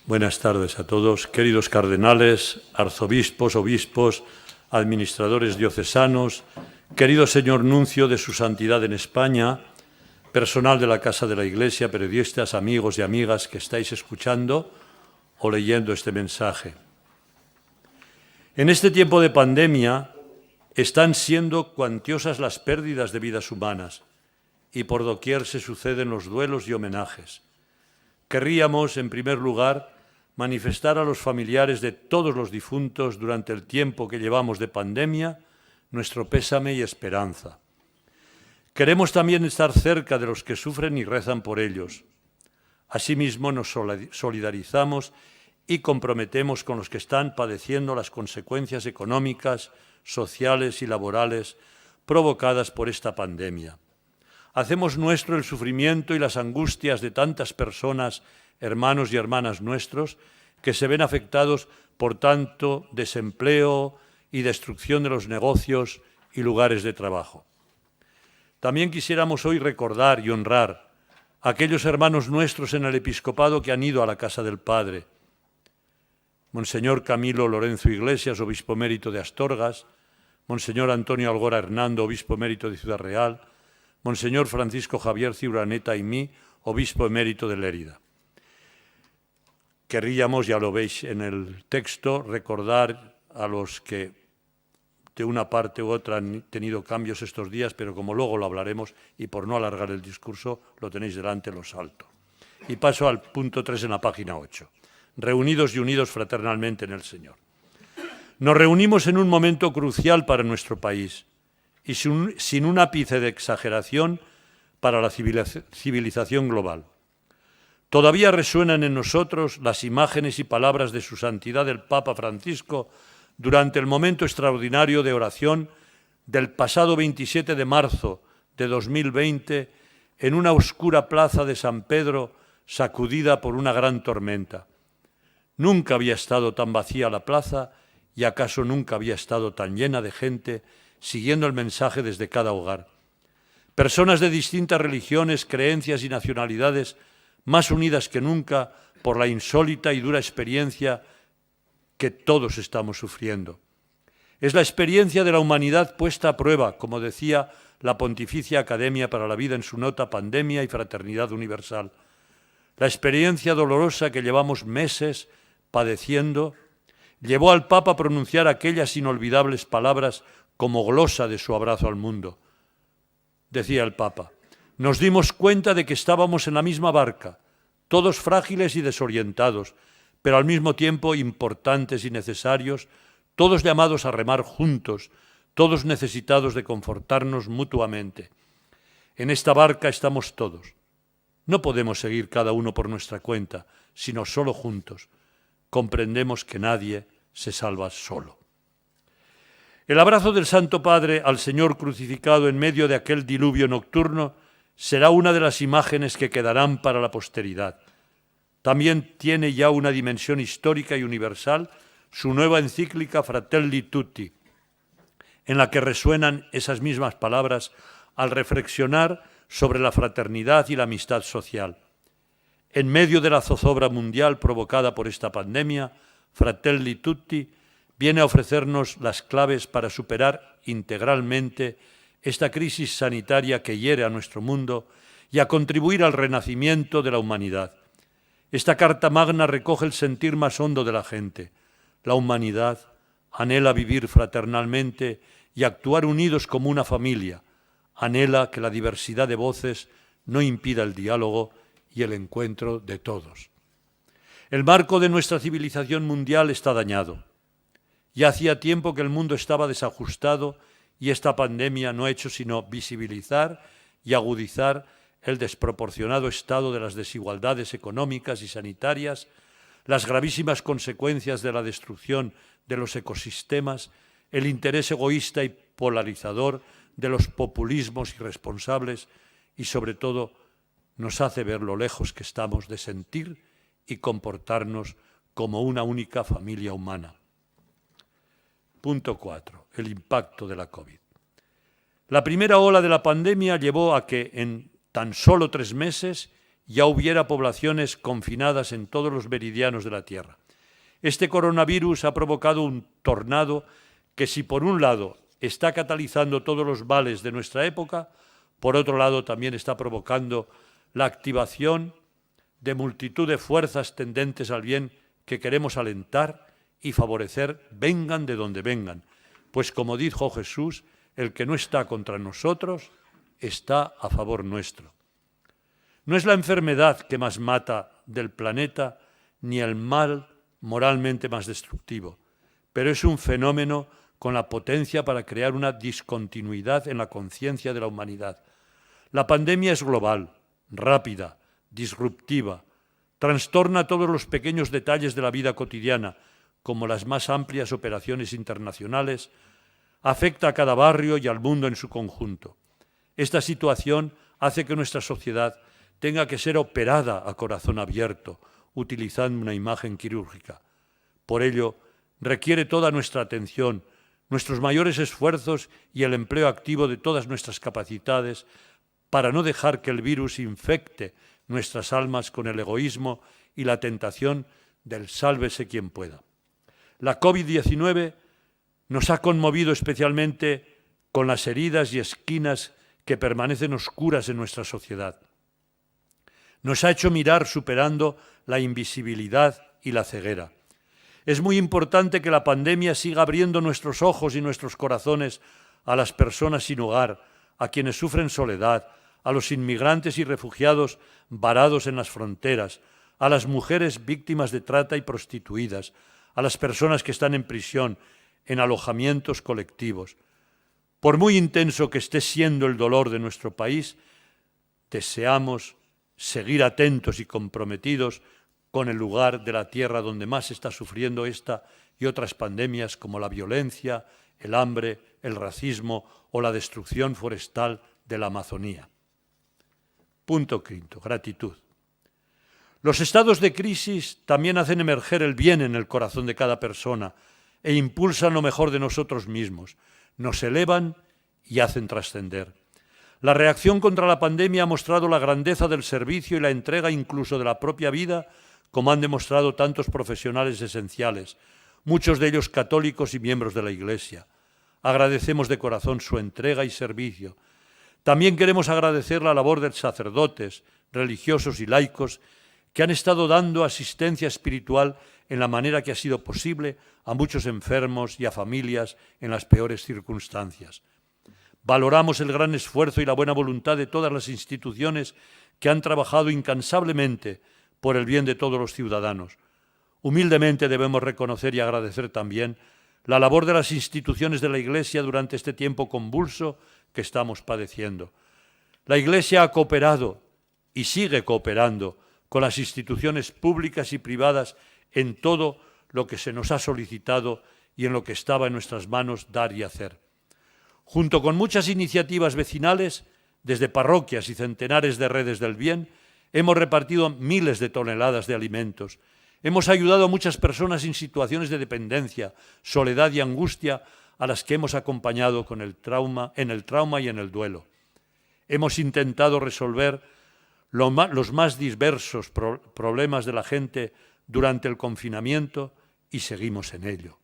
Buenas tardes a todos, queridos cardenales, arzobispos, obispos, administradores diocesanos, querido señor nuncio de su santidad en España, personal de la Casa de la Iglesia, periodistas, amigos y amigas que estáis escuchando o leyendo este mensaje. En este tiempo de pandemia están siendo cuantiosas las pérdidas de vidas humanas y por doquier se suceden los duelos y homenajes. Querríamos, en primer lugar, manifestar a los familiares de todos los difuntos durante el tiempo que llevamos de pandemia nuestro pésame y esperanza. Queremos también estar cerca de los que sufren y rezan por ellos. Asimismo, nos solidarizamos y comprometemos con los que están padeciendo las consecuencias económicas, sociales y laborales provocadas por esta pandemia. Hacemos nuestro el sufrimiento y las angustias de tantas personas, hermanos y hermanas nuestros, que se ven afectados por tanto desempleo y destrucción de los negocios y lugares de trabajo. También quisiéramos hoy recordar y honrar a aquellos hermanos nuestros en el episcopado que han ido a la casa del Padre. Monseñor Camilo Lorenzo Iglesias, obispo emérito de Astorgas, Monseñor Antonio Algora Hernando, obispo emérito de Ciudad Real, Monseñor Francisco Javier Ciuraneta y mí, obispo emérito de Lérida. Querríamos, ya lo veis en el texto, recordar a los que de una parte u otra han tenido cambios estos días, pero como luego lo hablaremos y por no alargar el discurso, lo tenéis delante, lo salto. Y paso al punto 3 en la página 8. Reunidos y unidos fraternalmente en el Señor. Nos reunimos en un momento crucial para nuestro país y sin un ápice de exageración para la civilización global. Todavía resuenan en nosotros las imágenes y palabras de su santidad el Papa Francisco durante el momento extraordinario de oración del pasado 27 de marzo de 2020 en una oscura plaza de San Pedro sacudida por una gran tormenta. Nunca había estado tan vacía la plaza y acaso nunca había estado tan llena de gente siguiendo el mensaje desde cada hogar. Personas de distintas religiones, creencias y nacionalidades más unidas que nunca por la insólita y dura experiencia que todos estamos sufriendo. Es la experiencia de la humanidad puesta a prueba, como decía la Pontificia Academia para la Vida en su nota Pandemia y Fraternidad Universal. La experiencia dolorosa que llevamos meses padeciendo llevó al Papa a pronunciar aquellas inolvidables palabras como glosa de su abrazo al mundo. Decía el Papa: nos dimos cuenta de que estábamos en la misma barca, todos frágiles y desorientados, pero al mismo tiempo importantes y necesarios, todos llamados a remar juntos, todos necesitados de confortarnos mutuamente. En esta barca estamos todos. No podemos seguir cada uno por nuestra cuenta, sino solo juntos. Comprendemos que nadie se salva solo. El abrazo del Santo Padre al Señor crucificado en medio de aquel diluvio nocturno será una de las imágenes que quedarán para la posteridad. También tiene ya una dimensión histórica y universal su nueva encíclica Fratelli Tutti, en la que resuenan esas mismas palabras al reflexionar sobre la fraternidad y la amistad social. En medio de la zozobra mundial provocada por esta pandemia, Fratelli Tutti viene a ofrecernos las claves para superar integralmente esta crisis sanitaria que hiere a nuestro mundo y a contribuir al renacimiento de la humanidad. Esta Carta Magna recoge el sentir más hondo de la gente. La humanidad anhela vivir fraternalmente y actuar unidos como una familia. Anhela que la diversidad de voces no impida el diálogo y el encuentro de todos. El marco de nuestra civilización mundial está dañado. Ya hacía tiempo que el mundo estaba desajustado y esta pandemia no ha hecho sino visibilizar y agudizar el desproporcionado estado de las desigualdades económicas y sanitarias, las gravísimas consecuencias de la destrucción de los ecosistemas, el interés egoísta y polarizador de los populismos irresponsables y, sobre todo, nos hace ver lo lejos que estamos de sentir y comportarnos como una única familia humana. Punto 4. El impacto de la COVID. La primera ola de la pandemia llevó a que en tan solo 3 meses ya hubiera poblaciones confinadas en todos los meridianos de la Tierra. Este coronavirus ha provocado un tornado que, si por un lado está catalizando todos los males de nuestra época, por otro lado también está provocando la activación de multitud de fuerzas tendentes al bien que queremos alentar y favorecer, vengan de donde vengan, pues como dijo Jesús, el que no está contra nosotros está a favor nuestro. No es la enfermedad que más mata del planeta, ni el mal moralmente más destructivo, pero es un fenómeno con la potencia para crear una discontinuidad en la conciencia de la humanidad. La pandemia es global, rápida, disruptiva, trastorna todos los pequeños detalles de la vida cotidiana, como las más amplias operaciones internacionales, afecta a cada barrio y al mundo en su conjunto. Esta situación hace que nuestra sociedad tenga que ser operada a corazón abierto, utilizando una imagen quirúrgica. Por ello, requiere toda nuestra atención, nuestros mayores esfuerzos y el empleo activo de todas nuestras capacidades para no dejar que el virus infecte nuestras almas con el egoísmo y la tentación del sálvese quien pueda. La COVID-19 nos ha conmovido especialmente con las heridas y esquinas que permanecen oscuras en nuestra sociedad. Nos ha hecho mirar superando la invisibilidad y la ceguera. Es muy importante que la pandemia siga abriendo nuestros ojos y nuestros corazones a las personas sin hogar, a quienes sufren soledad, a los inmigrantes y refugiados varados en las fronteras, a las mujeres víctimas de trata y prostituidas, a las personas que están en prisión, en alojamientos colectivos. Por muy intenso que esté siendo el dolor de nuestro país, deseamos seguir atentos y comprometidos con el lugar de la tierra donde más está sufriendo esta y otras pandemias como la violencia, el hambre, el racismo o la destrucción forestal de la Amazonía. Punto quinto, gratitud. Los estados de crisis también hacen emerger el bien en el corazón de cada persona e impulsan lo mejor de nosotros mismos, nos elevan y hacen trascender. La reacción contra la pandemia ha mostrado la grandeza del servicio y la entrega incluso de la propia vida, como han demostrado tantos profesionales esenciales, muchos de ellos católicos y miembros de la Iglesia. Agradecemos de corazón su entrega y servicio. También queremos agradecer la labor de sacerdotes, religiosos y laicos que han estado dando asistencia espiritual en la manera que ha sido posible a muchos enfermos y a familias en las peores circunstancias. Valoramos el gran esfuerzo y la buena voluntad de todas las instituciones que han trabajado incansablemente por el bien de todos los ciudadanos. Humildemente debemos reconocer y agradecer también la labor de las instituciones de la Iglesia durante este tiempo convulso que estamos padeciendo. La Iglesia ha cooperado y sigue cooperando con las instituciones públicas y privadas en todo lo que se nos ha solicitado y en lo que estaba en nuestras manos dar y hacer. Junto con muchas iniciativas vecinales, desde parroquias y centenares de redes del bien, hemos repartido miles de toneladas de alimentos. Hemos ayudado a muchas personas en situaciones de dependencia, soledad y angustia, a las que hemos acompañado en el trauma y en el duelo. Hemos intentado resolver los más diversos problemas de la gente durante el confinamiento y seguimos en ello.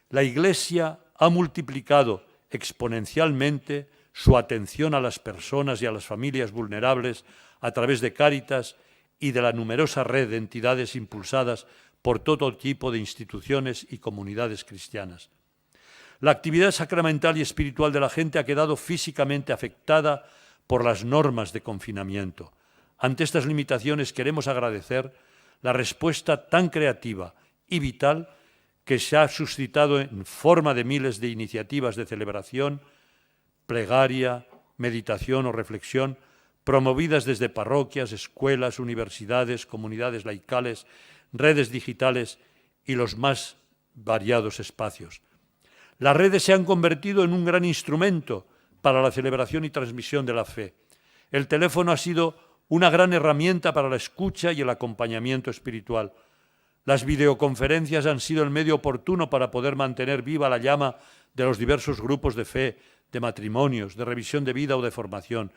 La Iglesia ha multiplicado exponencialmente su atención a las personas y a las familias vulnerables a través de Cáritas y de la numerosa red de entidades impulsadas por todo tipo de instituciones y comunidades cristianas. La actividad sacramental y espiritual de la gente ha quedado físicamente afectada por las normas de confinamiento. Ante estas limitaciones queremos agradecer la respuesta tan creativa y vital que se ha suscitado en forma de miles de iniciativas de celebración, plegaria, meditación o reflexión, promovidas desde parroquias, escuelas, universidades, comunidades laicales, redes digitales y los más variados espacios. Las redes se han convertido en un gran instrumento para la celebración y transmisión de la fe. El teléfono ha sido una gran herramienta para la escucha y el acompañamiento espiritual. Las videoconferencias han sido el medio oportuno para poder mantener viva la llama de los diversos grupos de fe, de matrimonios, de revisión de vida o de formación.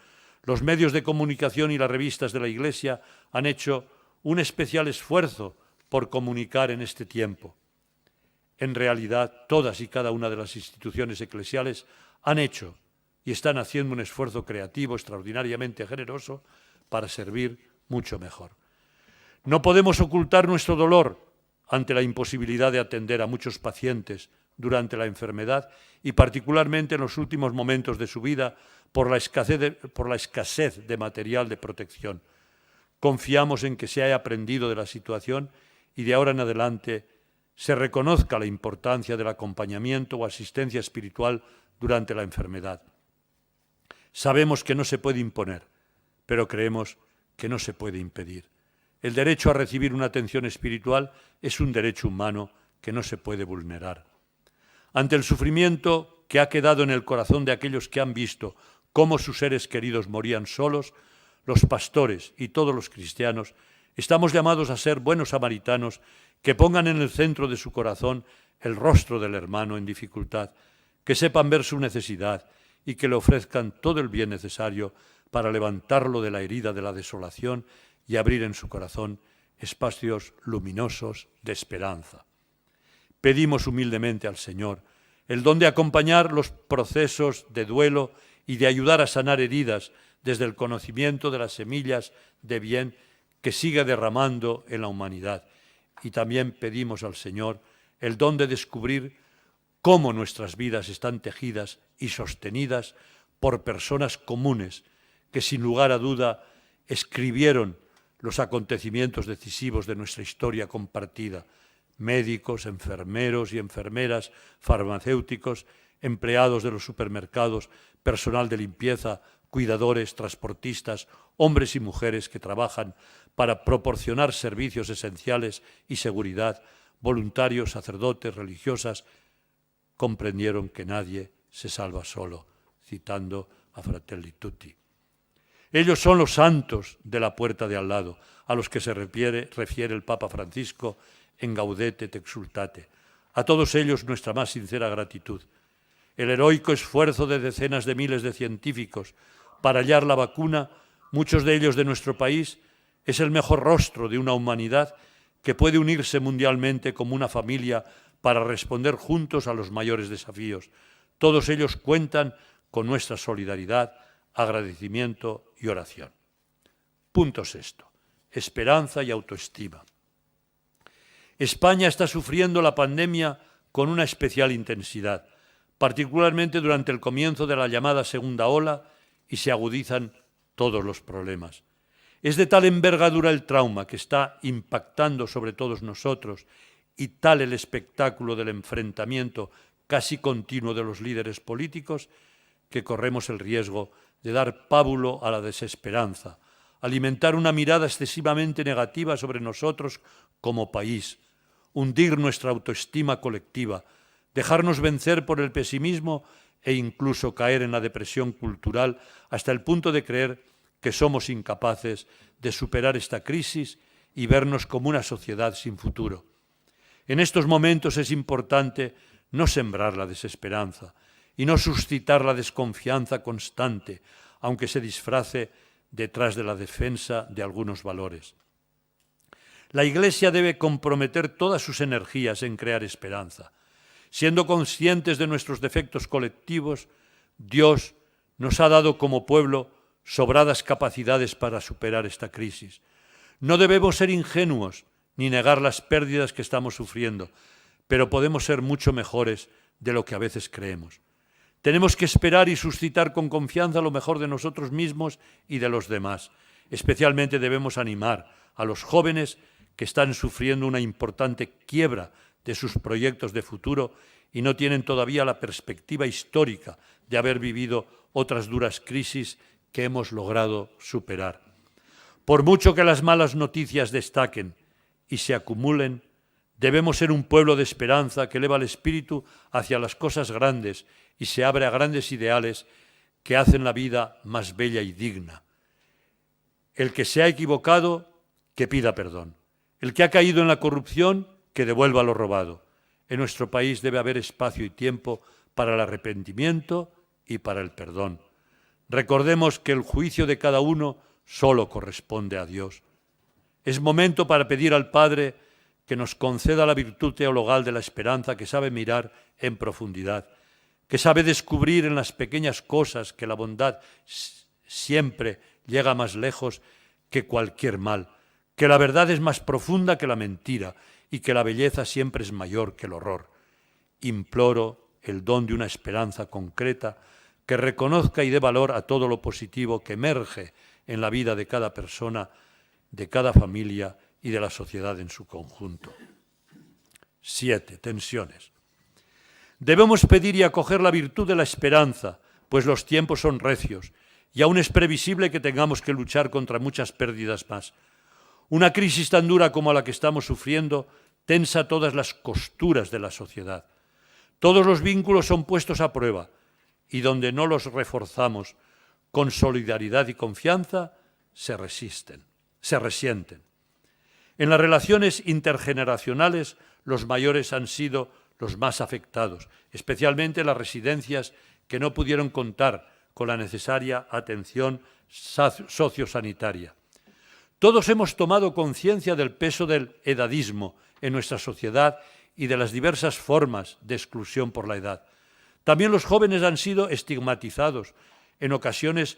Los medios de comunicación y las revistas de la Iglesia han hecho un especial esfuerzo por comunicar en este tiempo. En realidad, todas y cada una de las instituciones eclesiales han hecho y están haciendo un esfuerzo creativo extraordinariamente generoso para servir mucho mejor. No podemos ocultar nuestro dolor ante la imposibilidad de atender a muchos pacientes durante la enfermedad y particularmente en los últimos momentos de su vida por la escasez de material de protección. Confiamos en que se haya aprendido de la situación y de ahora en adelante se reconozca la importancia del acompañamiento o asistencia espiritual durante la enfermedad. Sabemos que no se puede imponer, pero creemos que no se puede impedir. El derecho a recibir una atención espiritual es un derecho humano que no se puede vulnerar. Ante el sufrimiento que ha quedado en el corazón de aquellos que han visto cómo sus seres queridos morían solos, los pastores y todos los cristianos estamos llamados a ser buenos samaritanos que pongan en el centro de su corazón el rostro del hermano en dificultad, que sepan ver su necesidad y que le ofrezcan todo el bien necesario para levantarlo de la herida de la desolación y abrir en su corazón espacios luminosos de esperanza. Pedimos humildemente al Señor el don de acompañar los procesos de duelo y de ayudar a sanar heridas desde el conocimiento de las semillas de bien que sigue derramando en la humanidad. Y también pedimos al Señor el don de descubrir cómo nuestras vidas están tejidas y sostenidas por personas comunes que sin lugar a duda escribieron los acontecimientos decisivos de nuestra historia compartida: médicos, enfermeros y enfermeras, farmacéuticos, empleados de los supermercados, personal de limpieza, cuidadores, transportistas, hombres y mujeres que trabajan para proporcionar servicios esenciales y seguridad, voluntarios, sacerdotes, religiosas, comprendieron que nadie se salva solo, citando a Fratelli Tutti. Ellos son los santos de la puerta de al lado, a los que se refiere el Papa Francisco en Gaudete et Exsultate. A todos ellos nuestra más sincera gratitud. El heroico esfuerzo de decenas de miles de científicos para hallar la vacuna, muchos de ellos de nuestro país, es el mejor rostro de una humanidad que puede unirse mundialmente como una familia para responder juntos a los mayores desafíos. Todos ellos cuentan con nuestra solidaridad, agradecimiento y oración. Punto sexto: esperanza y autoestima. España está sufriendo la pandemia con una especial intensidad, particularmente durante el comienzo de la llamada segunda ola, y se agudizan todos los problemas. Es de tal envergadura el trauma que está impactando sobre todos nosotros y tal el espectáculo del enfrentamiento casi continuo de los líderes políticos que corremos el riesgo de dar pábulo a la desesperanza, alimentar una mirada excesivamente negativa sobre nosotros como país, hundir nuestra autoestima colectiva, dejarnos vencer por el pesimismo e incluso caer en la depresión cultural hasta el punto de creer que somos incapaces de superar esta crisis y vernos como una sociedad sin futuro. En estos momentos es importante no sembrar la desesperanza y no suscitar la desconfianza constante, aunque se disfrace detrás de la defensa de algunos valores. La Iglesia debe comprometer todas sus energías en crear esperanza. Siendo conscientes de nuestros defectos colectivos, Dios nos ha dado como pueblo sobradas capacidades para superar esta crisis. No debemos ser ingenuos ni negar las pérdidas que estamos sufriendo, pero podemos ser mucho mejores de lo que a veces creemos. Tenemos que esperar y suscitar con confianza lo mejor de nosotros mismos y de los demás. Especialmente debemos animar a los jóvenes que están sufriendo una importante quiebra de sus proyectos de futuro y no tienen todavía la perspectiva histórica de haber vivido otras duras crisis que hemos logrado superar. Por mucho que las malas noticias destaquen y se acumulen, debemos ser un pueblo de esperanza que eleva el espíritu hacia las cosas grandes y se abre a grandes ideales que hacen la vida más bella y digna. El que se ha equivocado, que pida perdón. El que ha caído en la corrupción, que devuelva lo robado. En nuestro país debe haber espacio y tiempo para el arrepentimiento y para el perdón. Recordemos que el juicio de cada uno solo corresponde a Dios. Es momento para pedir al Padre que nos conceda la virtud teologal de la esperanza, que sabe mirar en profundidad, que sabe descubrir en las pequeñas cosas que la bondad siempre llega más lejos que cualquier mal, que la verdad es más profunda que la mentira y que la belleza siempre es mayor que el horror. Imploro el don de una esperanza concreta que reconozca y dé valor a todo lo positivo que emerge en la vida de cada persona, de cada familia y de la sociedad en su conjunto. 7. Tensiones. Debemos pedir y acoger la virtud de la esperanza, pues los tiempos son recios y aún es previsible que tengamos que luchar contra muchas pérdidas más. Una crisis tan dura como la que estamos sufriendo tensa todas las costuras de la sociedad. Todos los vínculos son puestos a prueba y donde no los reforzamos con solidaridad y confianza, se resienten. En las relaciones intergeneracionales, los mayores han sido los más afectados, especialmente las residencias que no pudieron contar con la necesaria atención sociosanitaria. Todos hemos tomado conciencia del peso del edadismo en nuestra sociedad y de las diversas formas de exclusión por la edad. También los jóvenes han sido estigmatizados, en ocasiones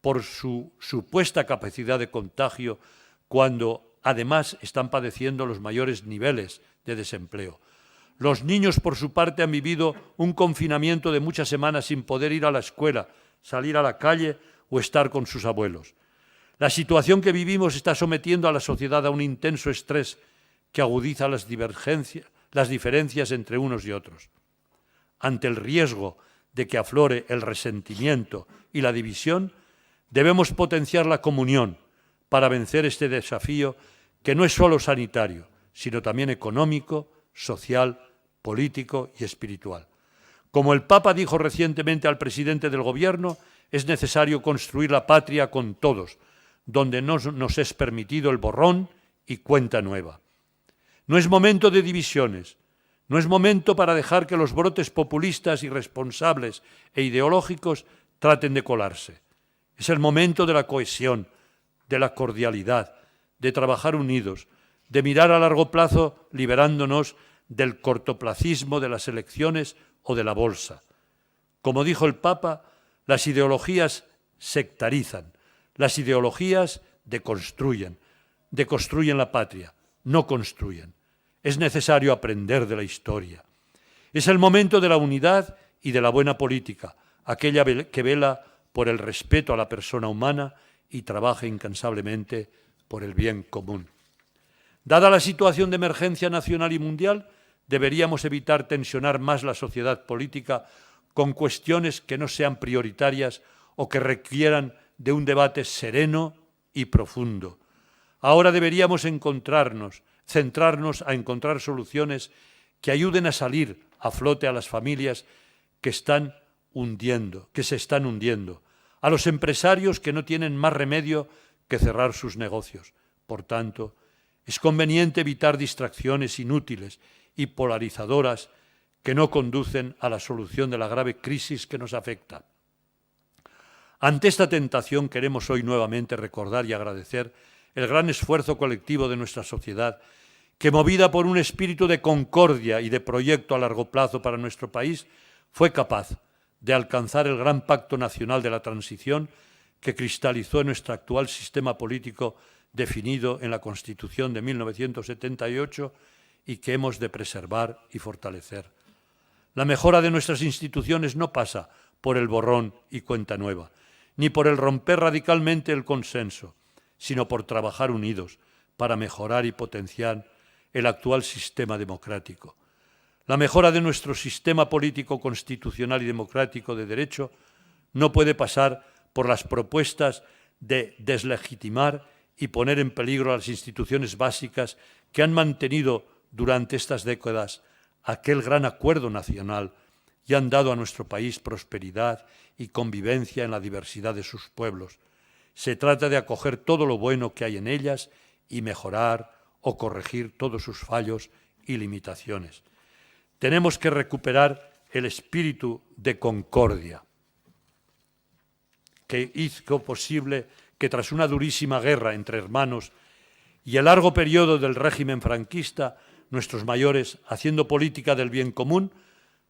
por su supuesta capacidad de contagio, cuando además están padeciendo los mayores niveles de desempleo. Los niños, por su parte, han vivido un confinamiento de muchas semanas sin poder ir a la escuela, salir a la calle o estar con sus abuelos. La situación que vivimos está sometiendo a la sociedad a un intenso estrés que agudiza las diferencias entre unos y otros. Ante el riesgo de que aflore el resentimiento y la división, debemos potenciar la comunión para vencer este desafío que no es solo sanitario, sino también económico, social, político y espiritual. Como el Papa dijo recientemente al presidente del Gobierno, es necesario construir la patria con todos, donde no nos es permitido el borrón y cuenta nueva. No es momento de divisiones, no es momento para dejar que los brotes populistas, irresponsables e ideológicos traten de colarse. Es el momento de la cohesión, de la cordialidad, de trabajar unidos, de mirar a largo plazo liberándonos del cortoplacismo de las elecciones o de la bolsa. Como dijo el Papa, las ideologías sectarizan, las ideologías deconstruyen la patria, no construyen. Es necesario aprender de la historia. Es el momento de la unidad y de la buena política, aquella que vela por el respeto a la persona humana y trabaja incansablemente por el bien común. Dada la situación de emergencia nacional y mundial, deberíamos evitar tensionar más la sociedad política con cuestiones que no sean prioritarias o que requieran de un debate sereno y profundo. Ahora deberíamos centrarnos a encontrar soluciones que ayuden a salir a flote a las familias que se están hundiendo, a los empresarios que no tienen más remedio que cerrar sus negocios. Por tanto, es conveniente evitar distracciones inútiles y polarizadoras que no conducen a la solución de la grave crisis que nos afecta. Ante esta tentación queremos hoy nuevamente recordar y agradecer el gran esfuerzo colectivo de nuestra sociedad que, movida por un espíritu de concordia y de proyecto a largo plazo para nuestro país, fue capaz de alcanzar el gran pacto nacional de la transición que cristalizó en nuestro actual sistema político definido en la Constitución de 1978 y que hemos de preservar y fortalecer. La mejora de nuestras instituciones no pasa por el borrón y cuenta nueva, ni por el romper radicalmente el consenso, sino por trabajar unidos para mejorar y potenciar el actual sistema democrático. La mejora de nuestro sistema político constitucional y democrático de derecho no puede pasar por las propuestas de deslegitimar y poner en peligro a las instituciones básicas que han mantenido durante estas décadas aquel gran acuerdo nacional y han dado a nuestro país prosperidad y convivencia en la diversidad de sus pueblos. Se trata de acoger todo lo bueno que hay en ellas y mejorar o corregir todos sus fallos y limitaciones. Tenemos que recuperar el espíritu de concordia. que hizo posible que tras una durísima guerra entre hermanos y el largo periodo del régimen franquista, nuestros mayores, haciendo política del bien común,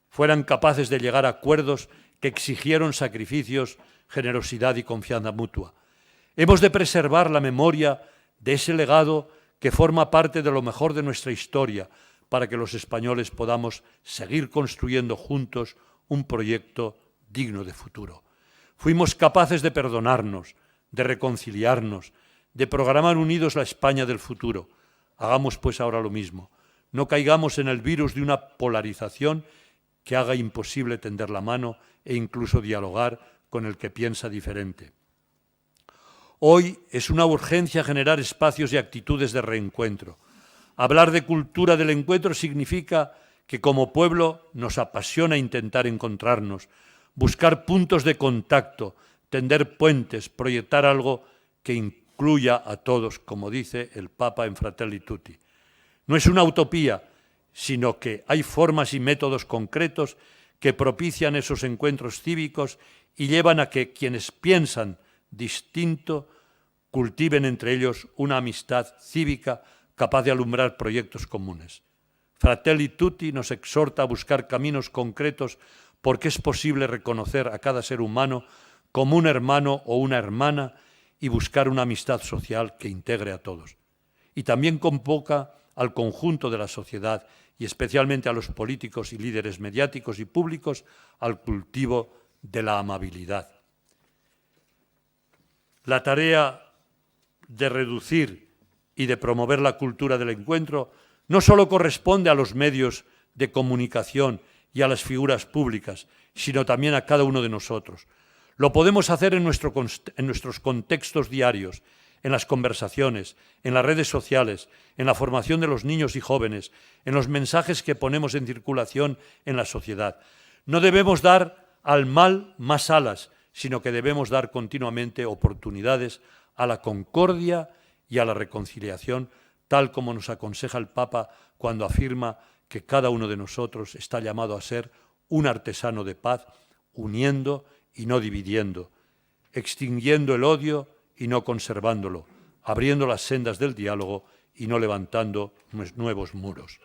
fueran capaces de llegar a acuerdos que exigieron sacrificios, generosidad y confianza mutua. Hemos de preservar la memoria de ese legado que forma parte de lo mejor de nuestra historia, para que los españoles podamos seguir construyendo juntos un proyecto digno de futuro. Fuimos capaces de perdonarnos, de reconciliarnos, de programar unidos la España del futuro. Hagamos pues ahora lo mismo. No caigamos en el virus de una polarización que haga imposible tender la mano e incluso dialogar con el que piensa diferente. Hoy es una urgencia generar espacios y actitudes de reencuentro. Hablar de cultura del encuentro significa que como pueblo nos apasiona intentar encontrarnos, buscar puntos de contacto, tender puentes, proyectar algo que incluya a todos, como dice el Papa en Fratelli Tutti. No es una utopía, sino que hay formas y métodos concretos que propician esos encuentros cívicos y llevan a que quienes piensan distinto cultiven entre ellos una amistad cívica capaz de alumbrar proyectos comunes. Fratelli Tutti nos exhorta a buscar caminos concretos porque es posible reconocer a cada ser humano como un hermano o una hermana y buscar una amistad social que integre a todos. Y también convoca al conjunto de la sociedad y especialmente a los políticos y líderes mediáticos y públicos al cultivo de la amabilidad. La tarea de reducir y de promover la cultura del encuentro no solo corresponde a los medios de comunicación y a las figuras públicas, sino también a cada uno de nosotros. Lo podemos hacer en nuestros contextos diarios, en las conversaciones, en las redes sociales, en la formación de los niños y jóvenes, en los mensajes que ponemos en circulación en la sociedad. No debemos dar al mal más alas, sino que debemos dar continuamente oportunidades a la concordia y a la reconciliación, tal como nos aconseja el Papa cuando afirma que cada uno de nosotros está llamado a ser un artesano de paz, uniendo y no dividiendo, extinguiendo el odio y no conservándolo, abriendo las sendas del diálogo y no levantando nuevos muros.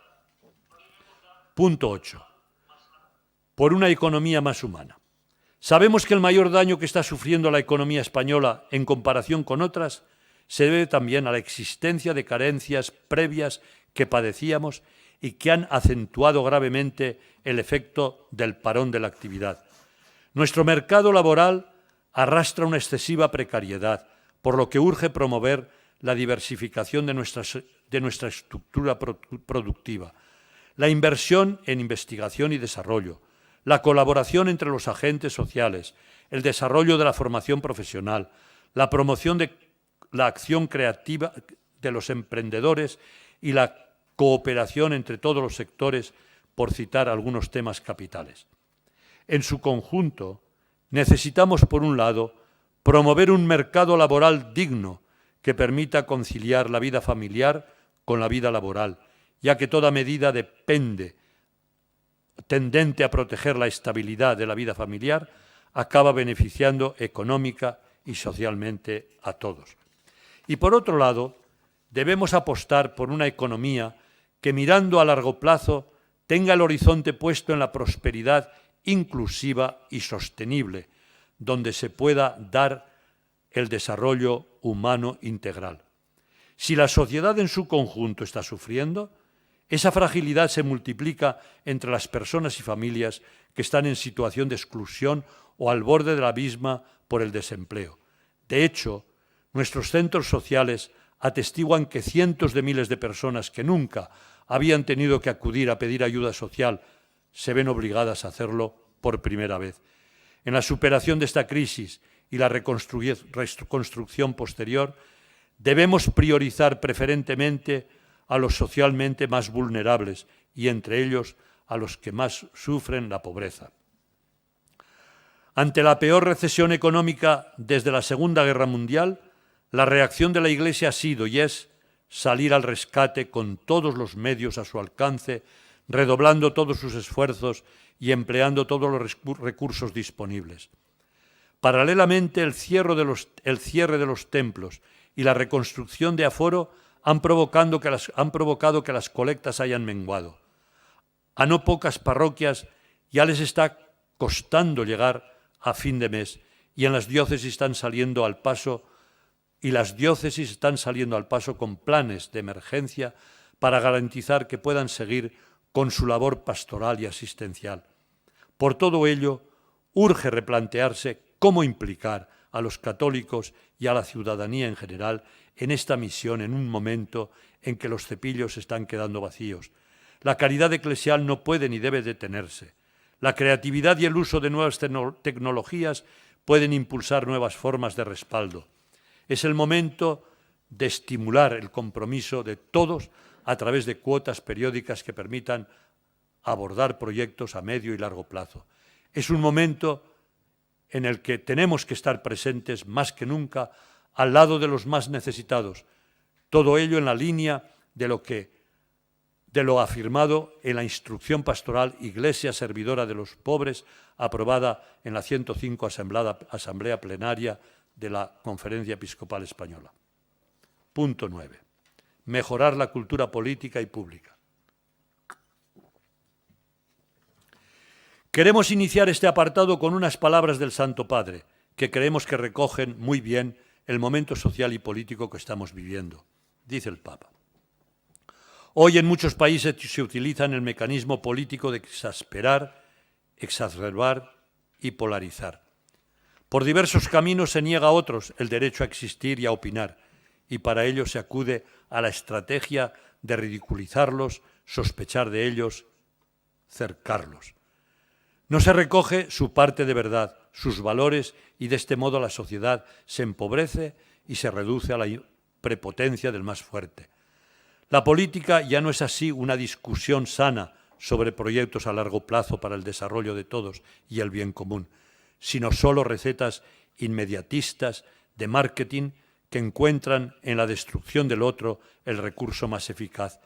Punto 8. Por una economía más humana. Sabemos que el mayor daño que está sufriendo la economía española en comparación con otras se debe también a la existencia de carencias previas que padecíamos y que han acentuado gravemente el efecto del parón de la actividad. Nuestro mercado laboral arrastra una excesiva precariedad, por lo que urge promover la diversificación de nuestra estructura productiva, la inversión en investigación y desarrollo, la colaboración entre los agentes sociales, el desarrollo de la formación profesional, la promoción de la acción creativa de los emprendedores y la cooperación entre todos los sectores, por citar algunos temas capitales. En su conjunto, necesitamos, por un lado, promover un mercado laboral digno que permita conciliar la vida familiar con la vida laboral, ya que toda medida tendente a proteger la estabilidad de la vida familiar acaba beneficiando económica y socialmente a todos. Y por otro lado, debemos apostar por una economía que, mirando a largo plazo, tenga el horizonte puesto en la prosperidad inclusiva y sostenible, donde se pueda dar el desarrollo humano integral. Si la sociedad en su conjunto está sufriendo, esa fragilidad se multiplica entre las personas y familias que están en situación de exclusión o al borde de la misma por el desempleo. De hecho, nuestros centros sociales atestiguan que cientos de miles de personas que nunca habían tenido que acudir a pedir ayuda social se ven obligadas a hacerlo por primera vez. En la superación de esta crisis y la reconstrucción posterior, debemos priorizar preferentemente a los socialmente más vulnerables y entre ellos a los que más sufren la pobreza. Ante la peor recesión económica desde la Segunda Guerra Mundial, la reacción de la Iglesia ha sido y es salir al rescate con todos los medios a su alcance, redoblando todos sus esfuerzos y empleando todos los recursos disponibles. Paralelamente, el cierre de los templos y la reconstrucción de aforo han provocado que las colectas hayan menguado. A no pocas parroquias ya les está costando llegar a fin de mes y en las diócesis están saliendo al paso con planes de emergencia para garantizar que puedan seguir con su labor pastoral y asistencial. Por todo ello, urge replantearse cómo implicar a los católicos y a la ciudadanía en general en esta misión en un momento en que los cepillos están quedando vacíos. La caridad eclesial no puede ni debe detenerse. La creatividad y el uso de nuevas tecnologías pueden impulsar nuevas formas de respaldo. Es el momento de estimular el compromiso de todos a través de cuotas periódicas que permitan abordar proyectos a medio y largo plazo. Es un momento en el que tenemos que estar presentes más que nunca al lado de los más necesitados. Todo ello en la línea de lo afirmado en la Instrucción Pastoral Iglesia Servidora de los Pobres, aprobada en la 105 Asamblea Plenaria de la Conferencia Episcopal Española. Punto 9. Mejorar la cultura política y pública. Queremos iniciar este apartado con unas palabras del Santo Padre, que creemos que recogen muy bien el momento social y político que estamos viviendo. Dice el Papa: hoy en muchos países se utiliza el mecanismo político de exasperar, exacerbar y polarizar. Por diversos caminos se niega a otros el derecho a existir y a opinar, y para ello se acude a la estrategia de ridiculizarlos, sospechar de ellos, cercarlos. No se recoge su parte de verdad, sus valores, y de este modo la sociedad se empobrece y se reduce a la prepotencia del más fuerte. La política ya no es así una discusión sana sobre proyectos a largo plazo para el desarrollo de todos y el bien común, sino solo recetas inmediatistas de marketing que encuentran en la destrucción del otro el recurso más eficaz.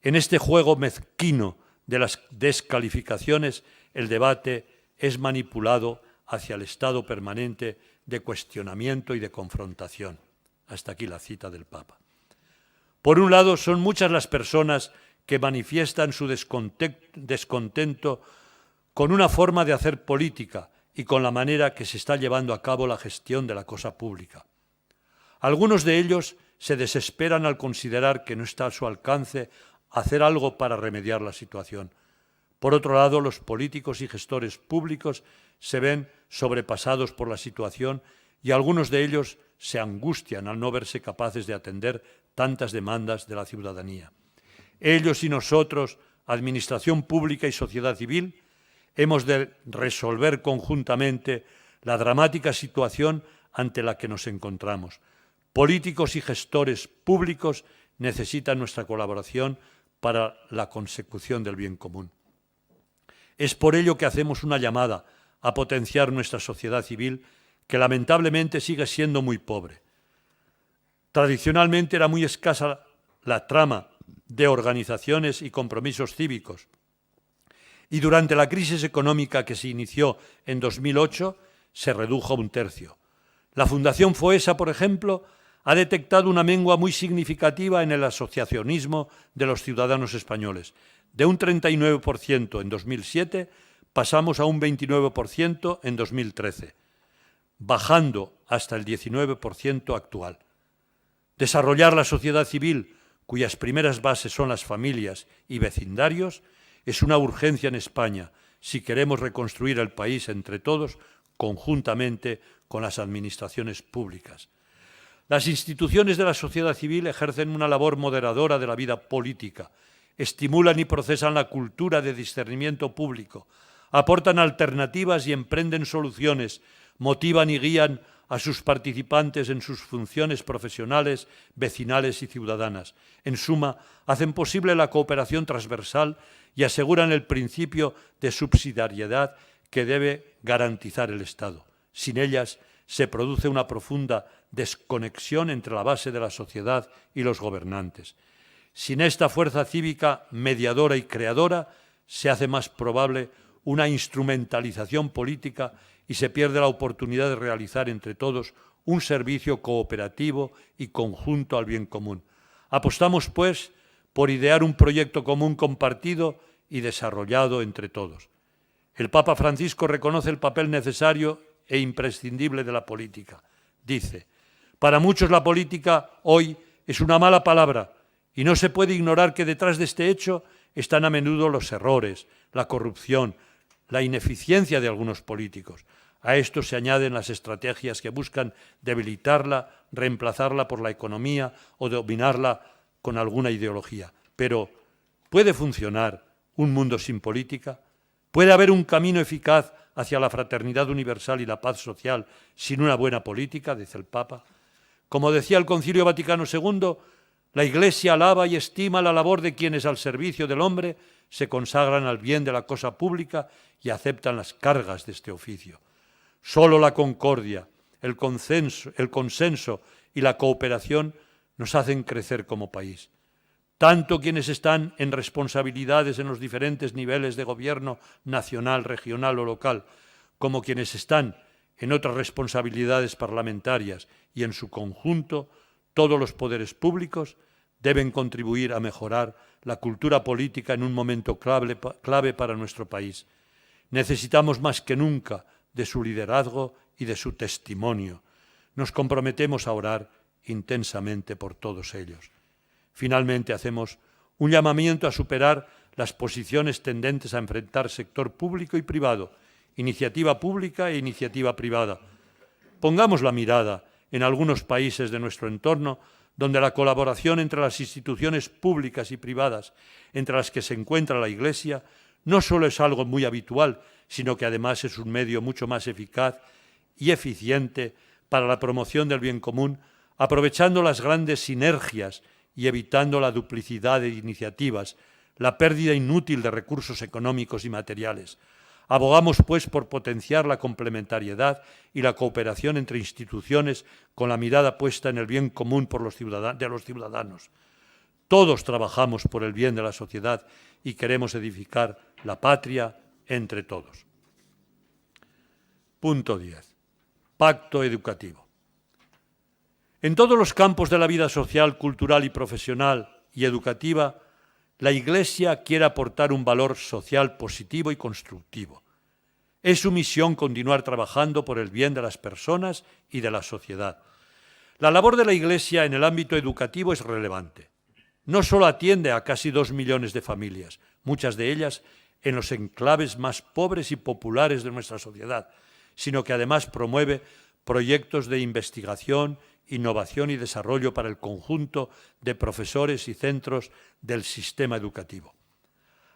En este juego mezquino de las descalificaciones, el debate es manipulado hacia el estado permanente de cuestionamiento y de confrontación. Hasta aquí la cita del Papa. Por un lado, son muchas las personas que manifiestan su descontento con una forma de hacer política y con la manera que se está llevando a cabo la gestión de la cosa pública. Algunos de ellos se desesperan al considerar que no está a su alcance hacer algo para remediar la situación. Por otro lado, los políticos y gestores públicos se ven sobrepasados por la situación y algunos de ellos se angustian al no verse capaces de atender tantas demandas de la ciudadanía. Ellos y nosotros, Administración Pública y sociedad civil, hemos de resolver conjuntamente la dramática situación ante la que nos encontramos. Políticos y gestores públicos necesitan nuestra colaboración para la consecución del bien común. Es por ello que hacemos una llamada a potenciar nuestra sociedad civil, que lamentablemente sigue siendo muy pobre. Tradicionalmente era muy escasa la trama de organizaciones y compromisos cívicos, y durante la crisis económica que se inició en 2008 se redujo a 1/3. La Fundación Foessa, por ejemplo, ha detectado una mengua muy significativa en el asociacionismo de los ciudadanos españoles. De un 39% en 2007 pasamos a un 29% en 2013, bajando hasta el 19% actual. Desarrollar la sociedad civil, cuyas primeras bases son las familias y vecindarios, es una urgencia en España si queremos reconstruir el país entre todos, conjuntamente con las administraciones públicas. Las instituciones de la sociedad civil ejercen una labor moderadora de la vida política, estimulan y procesan la cultura de discernimiento público, aportan alternativas y emprenden soluciones, motivan y guían a sus participantes en sus funciones profesionales, vecinales y ciudadanas. En suma, hacen posible la cooperación transversal y aseguran el principio de subsidiariedad que debe garantizar el Estado. Sin ellas, se produce una profunda desconexión entre la base de la sociedad y los gobernantes. Sin esta fuerza cívica mediadora y creadora, se hace más probable una instrumentalización política y se pierde la oportunidad de realizar entre todos un servicio cooperativo y conjunto al bien común. Apostamos, pues, por idear un proyecto común compartido y desarrollado entre todos. El Papa Francisco reconoce el papel necesario e imprescindible de la política. Dice: para muchos la política hoy es una mala palabra y no se puede ignorar que detrás de este hecho están a menudo los errores, la corrupción, la ineficiencia de algunos políticos. A esto se añaden las estrategias que buscan debilitarla, reemplazarla por la economía o dominarla con alguna ideología. Pero, ¿puede funcionar un mundo sin política? ¿Puede haber un camino eficaz hacia la fraternidad universal y la paz social sin una buena política?, dice el Papa. Como decía el Concilio Vaticano II, la Iglesia alaba y estima la labor de quienes al servicio del hombre se consagran al bien de la cosa pública y aceptan las cargas de este oficio. Solo la concordia, el consenso y la cooperación nos hacen crecer como país. Tanto quienes están en responsabilidades en los diferentes niveles de gobierno nacional, regional o local, como quienes están en otras responsabilidades parlamentarias y en su conjunto, todos los poderes públicos deben contribuir a mejorar la cultura política en un momento clave para nuestro país. Necesitamos más que nunca de su liderazgo y de su testimonio. Nos comprometemos a orar intensamente por todos ellos. Finalmente, hacemos un llamamiento a superar las posiciones tendentes a enfrentar sector público y privado, iniciativa pública e iniciativa privada. Pongamos la mirada en algunos países de nuestro entorno donde la colaboración entre las instituciones públicas y privadas, entre las que se encuentra la Iglesia, no solo es algo muy habitual, sino que además es un medio mucho más eficaz y eficiente para la promoción del bien común, aprovechando las grandes sinergias y evitando la duplicidad de iniciativas, la pérdida inútil de recursos económicos y materiales. Abogamos, pues, por potenciar la complementariedad y la cooperación entre instituciones con la mirada puesta en el bien común de los ciudadanos. Todos trabajamos por el bien de la sociedad y queremos edificar la patria entre todos. Punto 10. Pacto educativo. En todos los campos de la vida social, cultural y profesional y educativa, la Iglesia quiere aportar un valor social positivo y constructivo. Es su misión continuar trabajando por el bien de las personas y de la sociedad. La labor de la Iglesia en el ámbito educativo es relevante. No solo atiende a casi 2 millones de familias, muchas de ellas en los enclaves más pobres y populares de nuestra sociedad, sino que además promueve proyectos de investigación, innovación y desarrollo para el conjunto de profesores y centros del sistema educativo.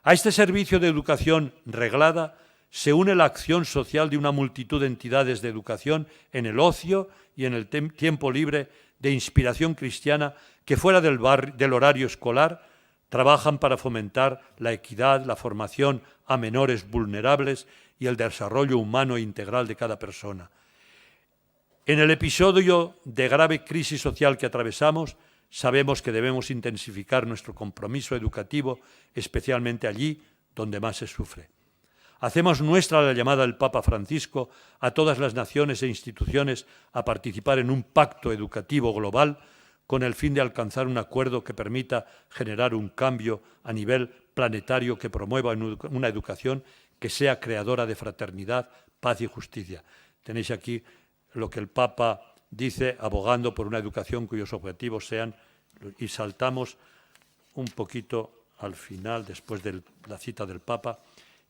A este servicio de educación reglada se une la acción social de una multitud de entidades de educación en el ocio y en el tiempo libre de inspiración cristiana que fuera del horario escolar trabajan para fomentar la equidad, la formación a menores vulnerables y el desarrollo humano e integral de cada persona. En el episodio de grave crisis social que atravesamos, sabemos que debemos intensificar nuestro compromiso educativo, especialmente allí donde más se sufre. Hacemos nuestra la llamada del Papa Francisco a todas las naciones e instituciones a participar en un pacto educativo global con el fin de alcanzar un acuerdo que permita generar un cambio a nivel planetario que promueva una educación que sea creadora de fraternidad, paz y justicia. Tenéis aquí lo que el Papa dice, abogando por una educación cuyos objetivos sean, y saltamos un poquito al final, después de la cita del Papa,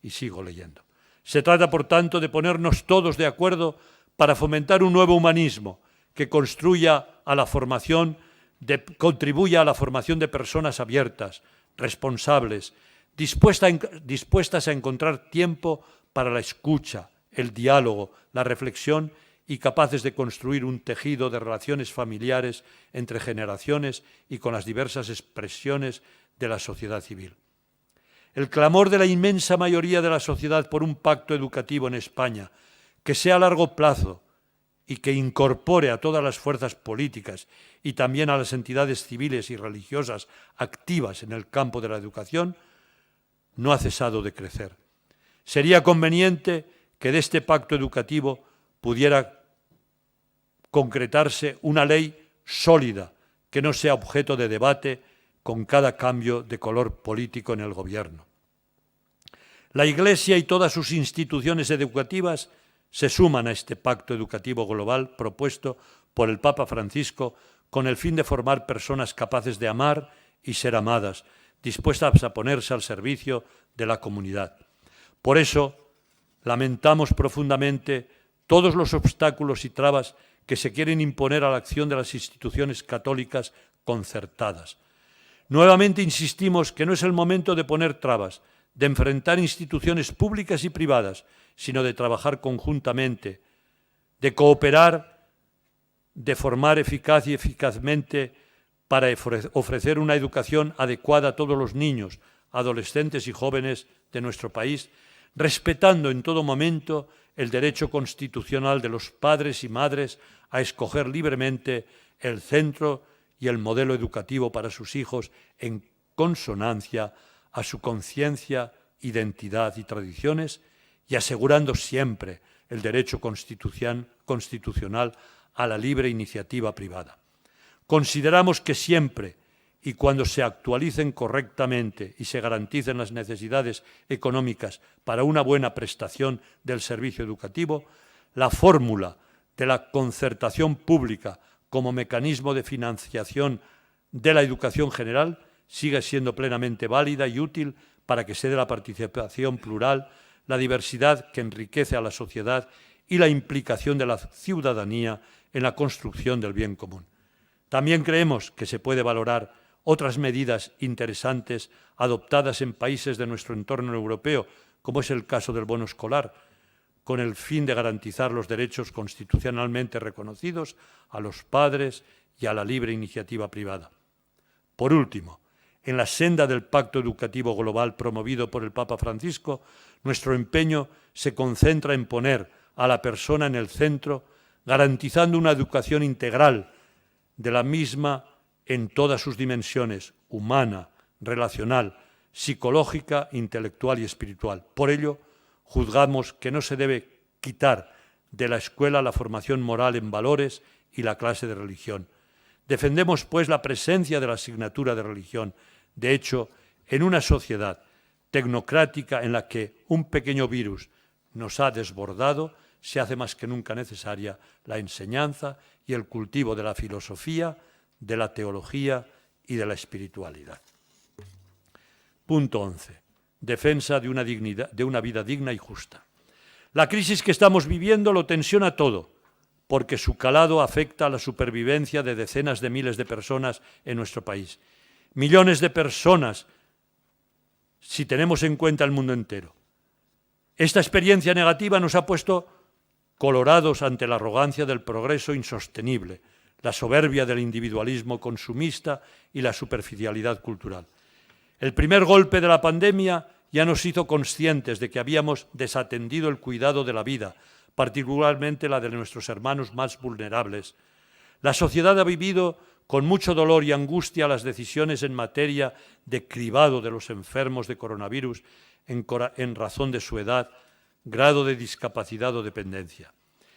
y sigo leyendo. Se trata, por tanto, de ponernos todos de acuerdo para fomentar un nuevo humanismo que contribuya a la formación de personas abiertas, responsables, dispuestas a encontrar tiempo para la escucha, el diálogo, la reflexión y capaces de construir un tejido de relaciones familiares entre generaciones y con las diversas expresiones de la sociedad civil. El clamor de la inmensa mayoría de la sociedad por un pacto educativo en España que sea a largo plazo y que incorpore a todas las fuerzas políticas y también a las entidades civiles y religiosas activas en el campo de la educación, no ha cesado de crecer. Sería conveniente que de este pacto educativo pudiera concretarse una ley sólida que no sea objeto de debate con cada cambio de color político en el gobierno. La Iglesia y todas sus instituciones educativas se suman a este pacto educativo global propuesto por el Papa Francisco con el fin de formar personas capaces de amar y ser amadas, dispuestas a ponerse al servicio de la comunidad. Por eso, lamentamos profundamente todos los obstáculos y trabas que se quieren imponer a la acción de las instituciones católicas concertadas. Nuevamente insistimos que no es el momento de poner trabas, de enfrentar instituciones públicas y privadas, sino de trabajar conjuntamente, de cooperar, de formar eficaz y eficazmente para ofrecer una educación adecuada a todos los niños, adolescentes y jóvenes de nuestro país, respetando en todo momento el derecho constitucional de los padres y madres a escoger libremente el centro y el modelo educativo para sus hijos en consonancia a su conciencia, identidad y tradiciones, y asegurando siempre el derecho constitucional a la libre iniciativa privada. Consideramos que siempre y cuando se actualicen correctamente y se garanticen las necesidades económicas para una buena prestación del servicio educativo, la fórmula de la concertación pública como mecanismo de financiación de la educación general sigue siendo plenamente válida y útil para que se dé la participación plural, la diversidad que enriquece a la sociedad y la implicación de la ciudadanía en la construcción del bien común. También creemos que se puede valorar otras medidas interesantes adoptadas en países de nuestro entorno europeo, como es el caso del bono escolar, con el fin de garantizar los derechos constitucionalmente reconocidos a los padres y a la libre iniciativa privada. Por último, en la senda del Pacto Educativo Global promovido por el Papa Francisco, nuestro empeño se concentra en poner a la persona en el centro, garantizando una educación integral de la misma en todas sus dimensiones, humana, relacional, psicológica, intelectual y espiritual. Por ello, juzgamos que no se debe quitar de la escuela la formación moral en valores y la clase de religión. Defendemos, pues, la presencia de la asignatura de religión. De hecho, en una sociedad tecnocrática en la que un pequeño virus nos ha desbordado, se hace más que nunca necesaria la enseñanza y el cultivo de la filosofía, de la teología y de la espiritualidad. Punto 11. Defensa de una vida digna y justa. La crisis que estamos viviendo lo tensiona todo, porque su calado afecta a la supervivencia de decenas de miles de personas en nuestro país. Millones de personas, si tenemos en cuenta el mundo entero. Esta experiencia negativa nos ha puesto colorados ante la arrogancia del progreso insostenible, la soberbia del individualismo consumista y la superficialidad cultural. El primer golpe de la pandemia ya nos hizo conscientes de que habíamos desatendido el cuidado de la vida, particularmente la de nuestros hermanos más vulnerables. La sociedad ha vivido con mucho dolor y angustia las decisiones en materia de cribado de los enfermos de coronavirus en razón de su edad, grado de discapacidad o dependencia.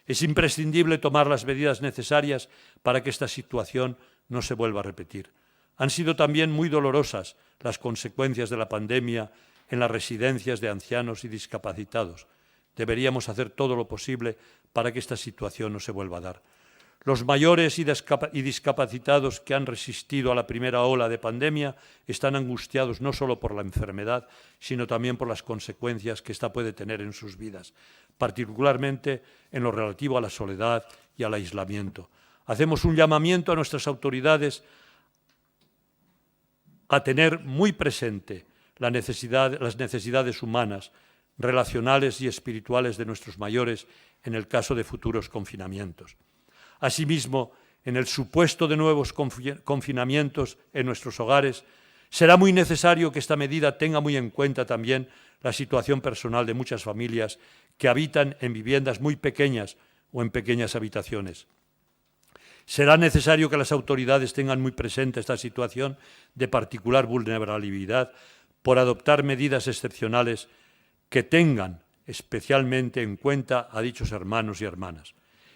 Es imprescindible tomar las medidas necesarias para que esta situación no se vuelva a repetir. Han sido también muy dolorosas las consecuencias de la pandemia en las residencias de ancianos y discapacitados. Deberíamos hacer todo lo posible para que esta situación no se vuelva a dar. Los mayores y discapacitados que han resistido a la primera ola de pandemia están angustiados no solo por la enfermedad, sino también por las consecuencias que ésta puede tener en sus vidas, particularmente en lo relativo a la soledad y al aislamiento. Hacemos un llamamiento a nuestras autoridades a tener muy presente las necesidades humanas, relacionales y espirituales de nuestros mayores en el caso de futuros confinamientos. Asimismo, en el supuesto de nuevos confinamientos en nuestros hogares, será muy necesario que esta medida tenga muy en cuenta también la situación personal de muchas familias que habitan en viviendas muy pequeñas o en pequeñas habitaciones. Será necesario que las autoridades tengan muy presente esta situación de particular vulnerabilidad por adoptar medidas excepcionales que tengan especialmente en cuenta a dichos hermanos y hermanas.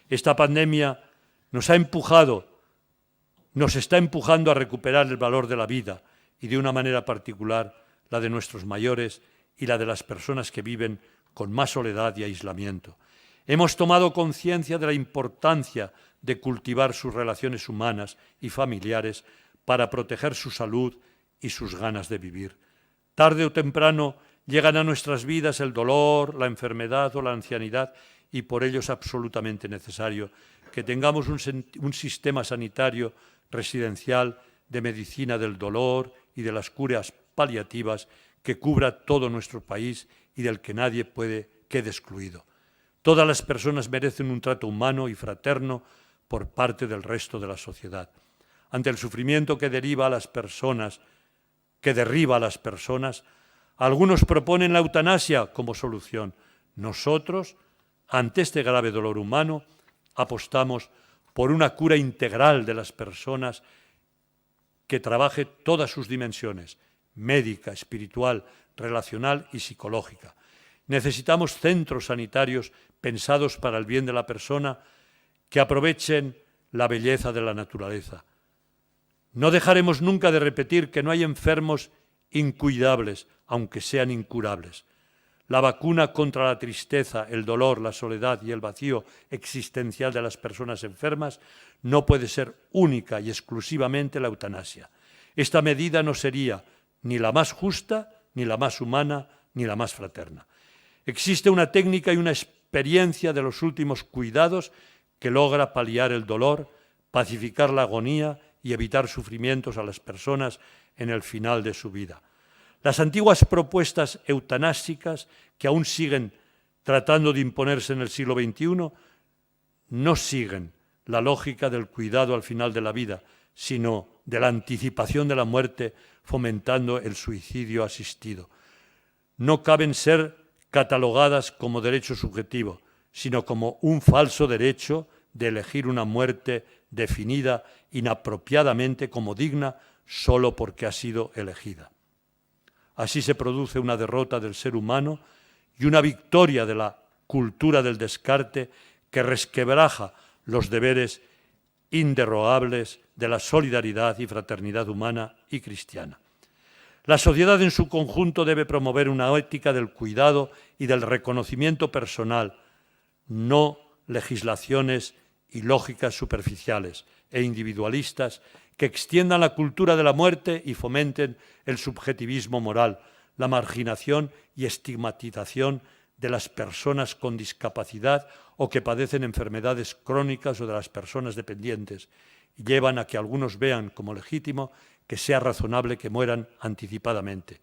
Esta pandemia nos está empujando a recuperar el valor de la vida y de una manera particular la de nuestros mayores y la de las personas que viven con más soledad y aislamiento. Hemos tomado conciencia de la importancia de cultivar sus relaciones humanas y familiares para proteger su salud y sus ganas de vivir. Tarde o temprano llegan a nuestras vidas el dolor, la enfermedad o la ancianidad y por ello es absolutamente necesario que tengamos un sistema sanitario residencial de medicina del dolor y de las curas paliativas que cubra todo nuestro país y del que nadie quede excluido. Todas las personas merecen un trato humano y fraterno por parte del resto de la sociedad. Ante el sufrimiento que derriba a las personas, algunos proponen la eutanasia como solución. Nosotros, ante este grave dolor humano, apostamos por una cura integral de las personas que trabaje todas sus dimensiones, médica, espiritual, relacional y psicológica. Necesitamos centros sanitarios pensados para el bien de la persona que aprovechen la belleza de la naturaleza. No dejaremos nunca de repetir que no hay enfermos incuidables, aunque sean incurables. La vacuna contra la tristeza, el dolor, la soledad y el vacío existencial de las personas enfermas no puede ser única y exclusivamente la eutanasia. Esta medida no sería ni la más justa, ni la más humana, ni la más fraterna. Existe una técnica y una experiencia de los últimos cuidados que logra paliar el dolor, pacificar la agonía y evitar sufrimientos a las personas en el final de su vida. Las antiguas propuestas eutanásicas que aún siguen tratando de imponerse en el siglo XXI no siguen la lógica del cuidado al final de la vida, sino de la anticipación de la muerte, fomentando el suicidio asistido. No caben ser catalogadas como derecho subjetivo, sino como un falso derecho de elegir una muerte definida inapropiadamente como digna solo porque ha sido elegida. Así se produce una derrota del ser humano y una victoria de la cultura del descarte que resquebraja los deberes inderogables de la solidaridad y fraternidad humana y cristiana. La sociedad en su conjunto debe promover una ética del cuidado y del reconocimiento personal, no legislaciones y lógicas superficiales e individualistas que extiendan la cultura de la muerte y fomenten el subjetivismo moral, la marginación y estigmatización de las personas con discapacidad o que padecen enfermedades crónicas o de las personas dependientes, y llevan a que algunos vean como legítimo que sea razonable que mueran anticipadamente.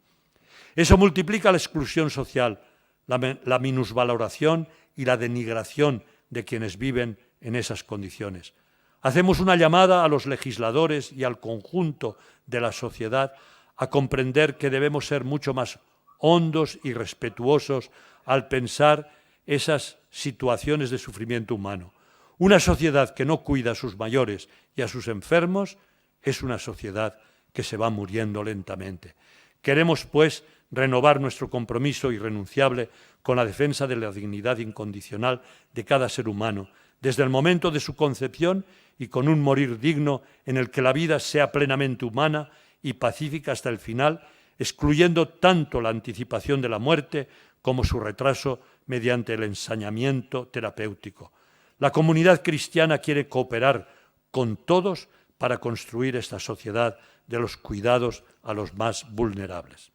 Eso multiplica la exclusión social, la minusvaloración y la denigración de quienes viven en esas condiciones. Hacemos una llamada a los legisladores y al conjunto de la sociedad a comprender que debemos ser mucho más hondos y respetuosos al pensar esas situaciones de sufrimiento humano. Una sociedad que no cuida a sus mayores y a sus enfermos es una sociedad que se va muriendo lentamente. Queremos, pues, renovar nuestro compromiso irrenunciable con la defensa de la dignidad incondicional de cada ser humano, desde el momento de su concepción y con un morir digno en el que la vida sea plenamente humana y pacífica hasta el final, excluyendo tanto la anticipación de la muerte como su retraso mediante el ensañamiento terapéutico. La comunidad cristiana quiere cooperar con todos para construir esta sociedad de los cuidados a los más vulnerables.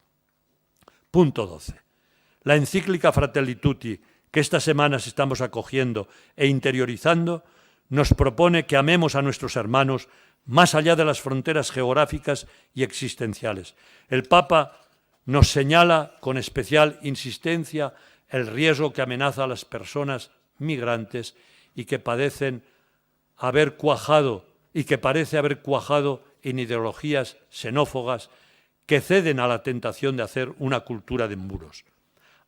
Punto 12. La encíclica Fratelli Tutti, que estas semanas estamos acogiendo e interiorizando, nos propone que amemos a nuestros hermanos más allá de las fronteras geográficas y existenciales. El Papa nos señala con especial insistencia el riesgo que amenaza a las personas migrantes y que parece haber cuajado en ideologías xenófobas que ceden a la tentación de hacer una cultura de muros.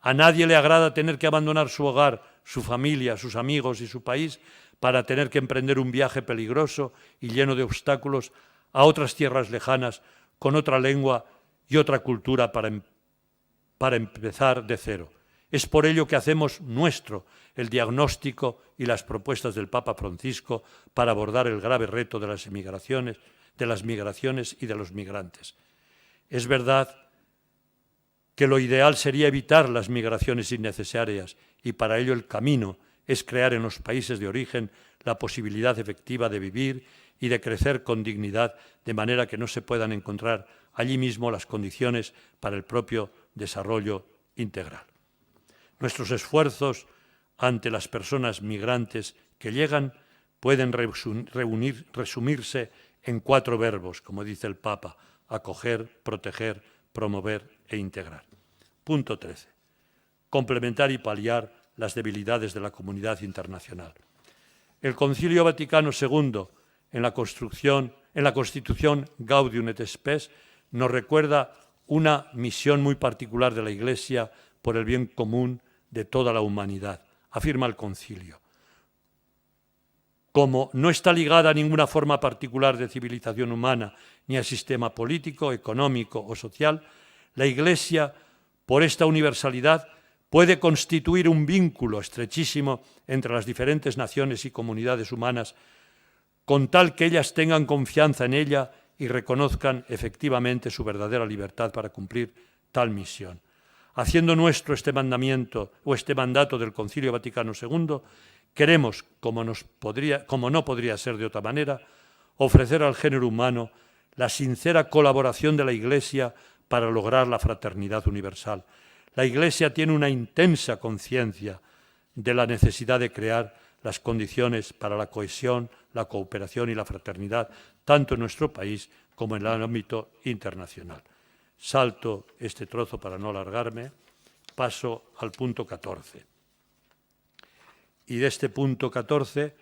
A nadie le agrada tener que abandonar su hogar, su familia, sus amigos y su país para tener que emprender un viaje peligroso y lleno de obstáculos a otras tierras lejanas, con otra lengua y otra cultura para empezar de cero. Es por ello que hacemos nuestro el diagnóstico y las propuestas del Papa Francisco para abordar el grave reto de las migraciones y de los migrantes. Es verdad que lo ideal sería evitar las migraciones innecesarias y para ello el camino es crear en los países de origen la posibilidad efectiva de vivir y de crecer con dignidad, de manera que no se puedan encontrar allí mismo las condiciones para el propio desarrollo integral. Nuestros esfuerzos ante las personas migrantes que llegan pueden resumirse en 4 verbos, como dice el Papa: acoger, proteger, promover e integrar. Punto 13. Complementar y paliar las debilidades de la comunidad internacional. El Concilio Vaticano II, en la Constitución Gaudium et Spes, nos recuerda una misión muy particular de la Iglesia por el bien común de toda la humanidad. Afirma el Concilio: como no está ligada a ninguna forma particular de civilización humana, ni al sistema político, económico o social, la Iglesia, por esta universalidad, puede constituir un vínculo estrechísimo entre las diferentes naciones y comunidades humanas, con tal que ellas tengan confianza en ella y reconozcan efectivamente su verdadera libertad para cumplir tal misión. Haciendo nuestro este mandamiento o este mandato del Concilio Vaticano II, queremos, como no podría ser de otra manera, ofrecer al género humano la sincera colaboración de la Iglesia para lograr la fraternidad universal. La Iglesia tiene una intensa conciencia de la necesidad de crear las condiciones para la cohesión, la cooperación y la fraternidad, tanto en nuestro país como en el ámbito internacional. Salto este trozo para no alargarme, paso al punto 14. Y de este punto 14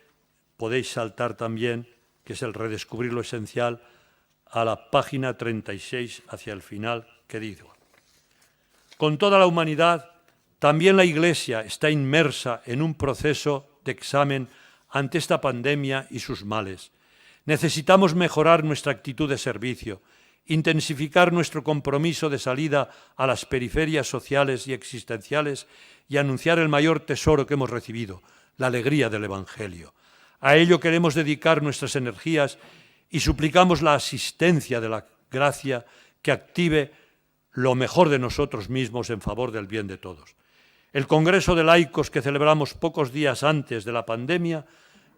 podéis saltar también, que es el redescubrir lo esencial, a la página 36 hacia el final, que dice: con toda la humanidad, también la Iglesia está inmersa en un proceso de examen ante esta pandemia y sus males. Necesitamos mejorar nuestra actitud de servicio, intensificar nuestro compromiso de salida a las periferias sociales y existenciales y anunciar el mayor tesoro que hemos recibido, la alegría del Evangelio. A ello queremos dedicar nuestras energías y suplicamos la asistencia de la gracia que active lo mejor de nosotros mismos en favor del bien de todos. El Congreso de Laicos que celebramos pocos días antes de la pandemia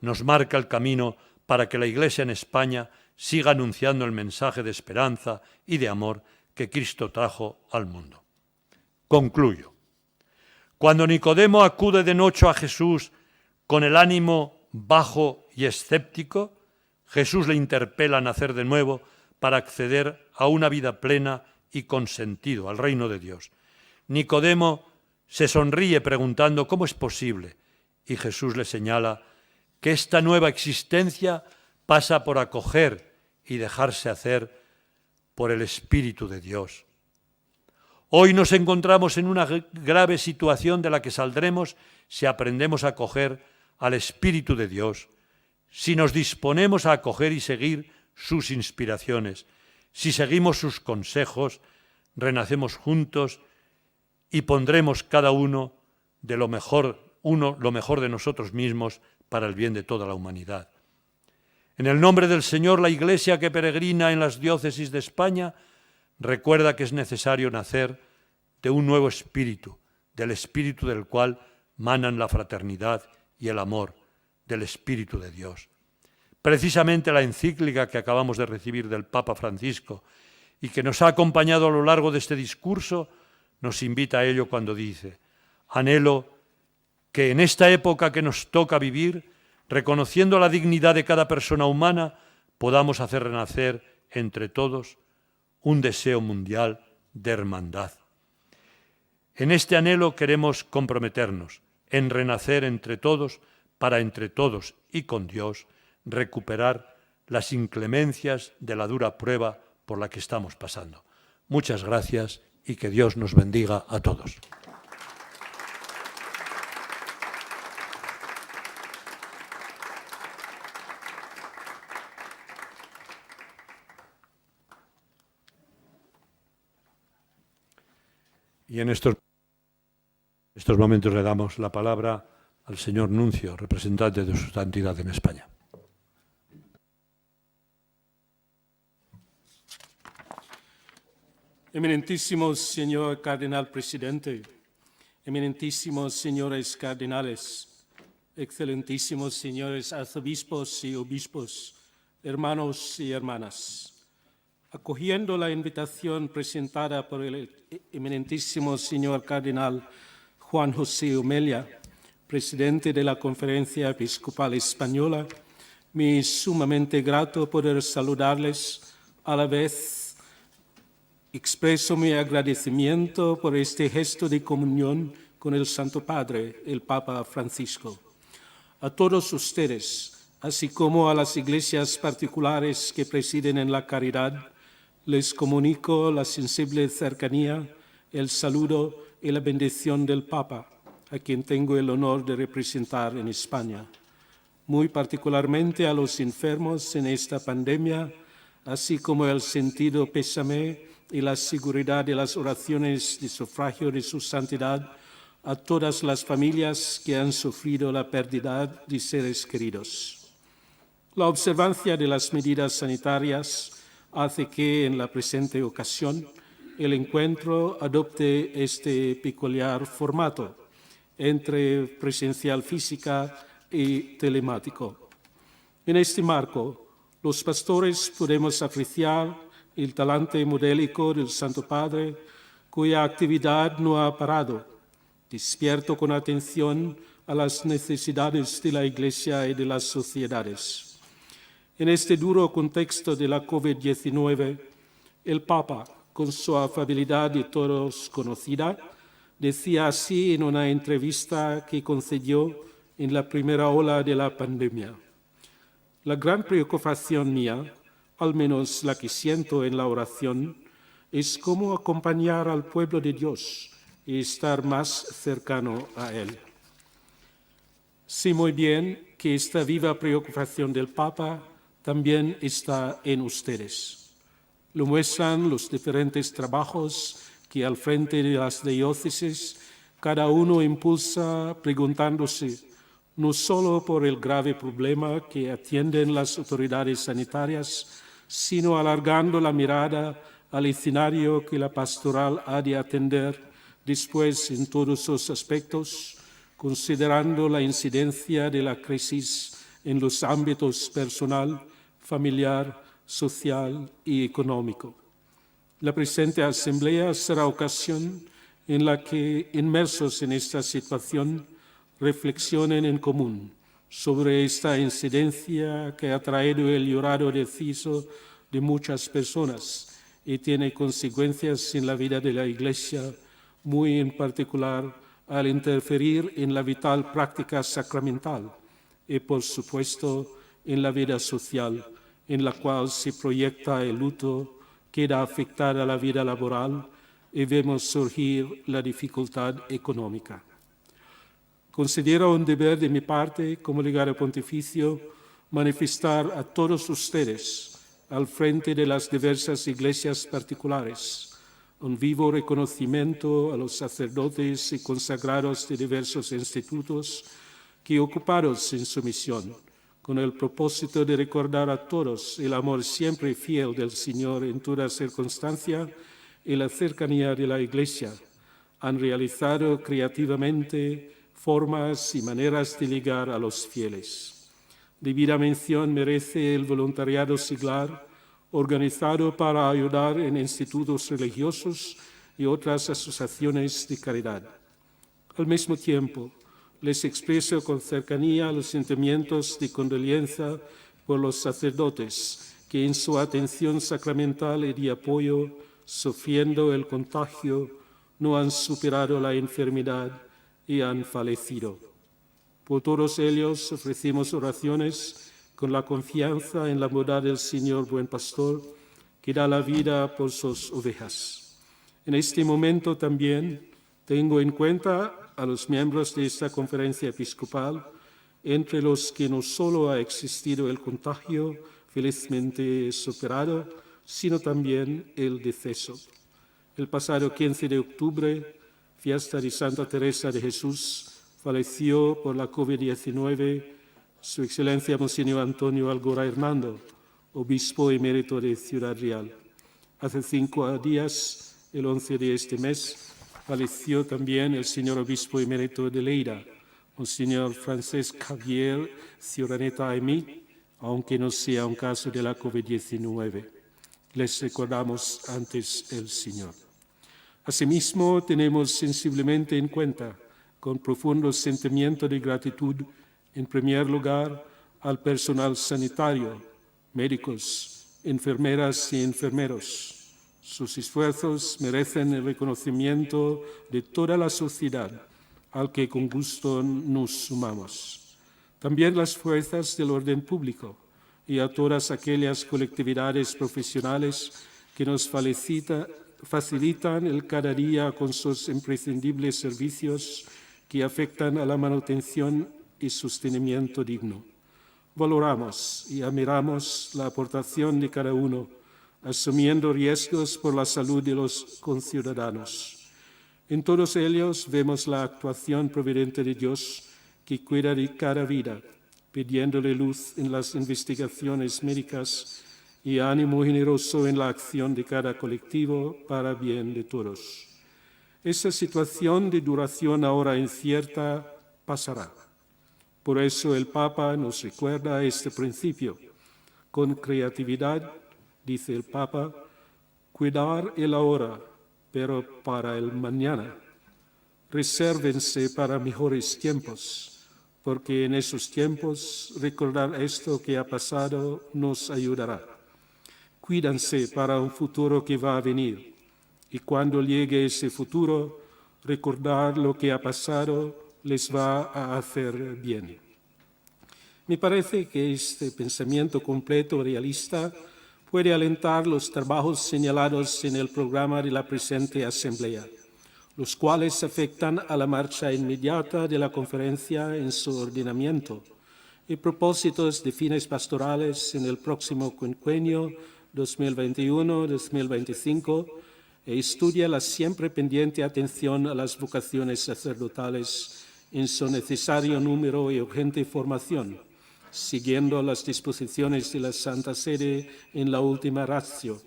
nos marca el camino para que la Iglesia en España siga anunciando el mensaje de esperanza y de amor que Cristo trajo al mundo. Concluyo. Cuando Nicodemo acude de noche a Jesús con el ánimo bajo y escéptico, Jesús le interpela a nacer de nuevo para acceder a una vida plena y con sentido, al reino de Dios. Nicodemo se sonríe preguntando cómo es posible, y Jesús le señala que esta nueva existencia pasa por acoger y dejarse hacer por el Espíritu de Dios. Hoy nos encontramos en una grave situación de la que saldremos si aprendemos a acoger al Espíritu de Dios, si nos disponemos a acoger y seguir sus inspiraciones, si seguimos sus consejos, renacemos juntos y pondremos cada uno lo mejor de nosotros mismos para el bien de toda la humanidad. En el nombre del Señor, la Iglesia que peregrina en las diócesis de España recuerda que es necesario nacer de un nuevo espíritu, del espíritu del cual manan la fraternidad y el amor, del Espíritu de Dios. Precisamente la encíclica que acabamos de recibir del Papa Francisco y que nos ha acompañado a lo largo de este discurso nos invita a ello cuando dice: anhelo que en esta época que nos toca vivir, reconociendo la dignidad de cada persona humana, podamos hacer renacer entre todos un deseo mundial de hermandad. En este anhelo queremos comprometernos en renacer entre todos para entre todos y con Dios recuperar las inclemencias de la dura prueba por la que estamos pasando. Muchas gracias y que Dios nos bendiga a todos. Y en estos En estos momentos le damos la palabra al señor Nuncio, representante de su santidad en España. Eminentísimo señor cardenal presidente, eminentísimos señores cardenales, excelentísimos señores arzobispos y obispos, hermanos y hermanas. Acogiendo la invitación presentada por el eminentísimo señor cardenal Juan José Omelia, presidente de la Conferencia Episcopal Española, me es sumamente grato poder saludarles. A la vez expreso mi agradecimiento por este gesto de comunión con el Santo Padre, el Papa Francisco. A todos ustedes, así como a las iglesias particulares que presiden en la caridad, les comunico la sensible cercanía, el saludo y la bendición del Papa, a quien tengo el honor de representar en España. Muy particularmente a los enfermos en esta pandemia, así como el sentido pésame y la seguridad de las oraciones de sufragio de su santidad a todas las familias que han sufrido la pérdida de seres queridos. La observancia de las medidas sanitarias hace que, en la presente ocasión, el encuentro adopte este peculiar formato entre presencial física y telemático. En este marco, los pastores podemos apreciar el talante modélico del Santo Padre, cuya actividad no ha parado, despierto con atención a las necesidades de la Iglesia y de las sociedades. En este duro contexto de la COVID-19, el Papa, con su afabilidad de todos conocida, decía así en una entrevista que concedió en la primera ola de la pandemia: la gran preocupación mía, al menos la que siento en la oración, es cómo acompañar al pueblo de Dios y estar más cercano a Él. Sé muy bien que esta viva preocupación del Papa también está en ustedes. Lo muestran los diferentes trabajos que al frente de las diócesis cada uno impulsa preguntándose no solo por el grave problema que atienden las autoridades sanitarias, sino alargando la mirada al escenario que la pastoral ha de atender después en todos sus aspectos, considerando la incidencia de la crisis en los ámbitos personal, familiar, social y económico. La presente asamblea será ocasión en la que, inmersos en esta situación, reflexionen en común sobre esta incidencia que ha traído el llorado deceso de muchas personas y tiene consecuencias en la vida de la Iglesia, muy en particular al interferir en la vital práctica sacramental y, por supuesto, en la vida social, en la cual se proyecta el luto, queda afectada la vida laboral y vemos surgir la dificultad económica. Considero un deber de mi parte, como legario pontificio, manifestar a todos ustedes, al frente de las diversas iglesias particulares, un vivo reconocimiento a los sacerdotes y consagrados de diversos institutos que, ocupados en su misión, con el propósito de recordar a todos el amor siempre fiel del Señor en toda circunstancia y la cercanía de la Iglesia, han realizado creativamente formas y maneras de ligar a los fieles. Debida mención merece el voluntariado seglar, organizado para ayudar en institutos religiosos y otras asociaciones de caridad. Al mismo tiempo, les expreso con cercanía los sentimientos de condolencia por los sacerdotes que en su atención sacramental y de apoyo, sufriendo el contagio, no han superado la enfermedad y han fallecido. Por todos ellos ofrecemos oraciones con la confianza en la bondad del Señor Buen Pastor, que da la vida por sus ovejas. En este momento también tengo en cuenta a los miembros de esta conferencia episcopal, entre los que no solo ha existido el contagio felizmente superado, sino también el deceso. El pasado 15 de octubre fiesta de Santa Teresa de Jesús, falleció por la COVID-19 Su Excelencia Monseñor Antonio Algora Hernando, obispo emérito de Ciudad Real. Hace 5 días, el 11 de este mes, falleció también el señor obispo emérito de Lleida, Monseñor Francesc Javier Ciuraneta Aimí, aunque no sea un caso de la COVID-19. Les recordamos antes el Señor. Asimismo, tenemos sensiblemente en cuenta, con profundo sentimiento de gratitud, en primer lugar, al personal sanitario, médicos, enfermeras y enfermeros. Sus esfuerzos merecen el reconocimiento de toda la sociedad, al que con gusto nos sumamos. También las fuerzas del orden público y a todas aquellas colectividades profesionales que nos facilitan el cada día con sus imprescindibles servicios que afectan a la manutención y sostenimiento digno. Valoramos y admiramos la aportación de cada uno, asumiendo riesgos por la salud de los conciudadanos. En todos ellos vemos la actuación providente de Dios que cuida de cada vida, pidiéndole luz en las investigaciones médicas y ánimo generoso en la acción de cada colectivo para bien de todos. Esa situación de duración ahora incierta pasará. Por eso el Papa nos recuerda este principio. Con creatividad, dice el Papa, cuidar el ahora, pero para el mañana. Resérvense para mejores tiempos, porque en esos tiempos recordar esto que ha pasado nos ayudará. Cuídense para un futuro que va a venir, y cuando llegue ese futuro, recordar lo que ha pasado les va a hacer bien. Me parece que este pensamiento completo realista puede alentar los trabajos señalados en el programa de la presente Asamblea, los cuales afectan a la marcha inmediata de la conferencia en su ordenamiento y propósitos de fines pastorales en el próximo quinquenio 2021-2025 e estudia la siempre pendiente atención a las vocaciones sacerdotales en su necesario número y urgente formación, siguiendo las disposiciones de la Santa Sede en la última ratio,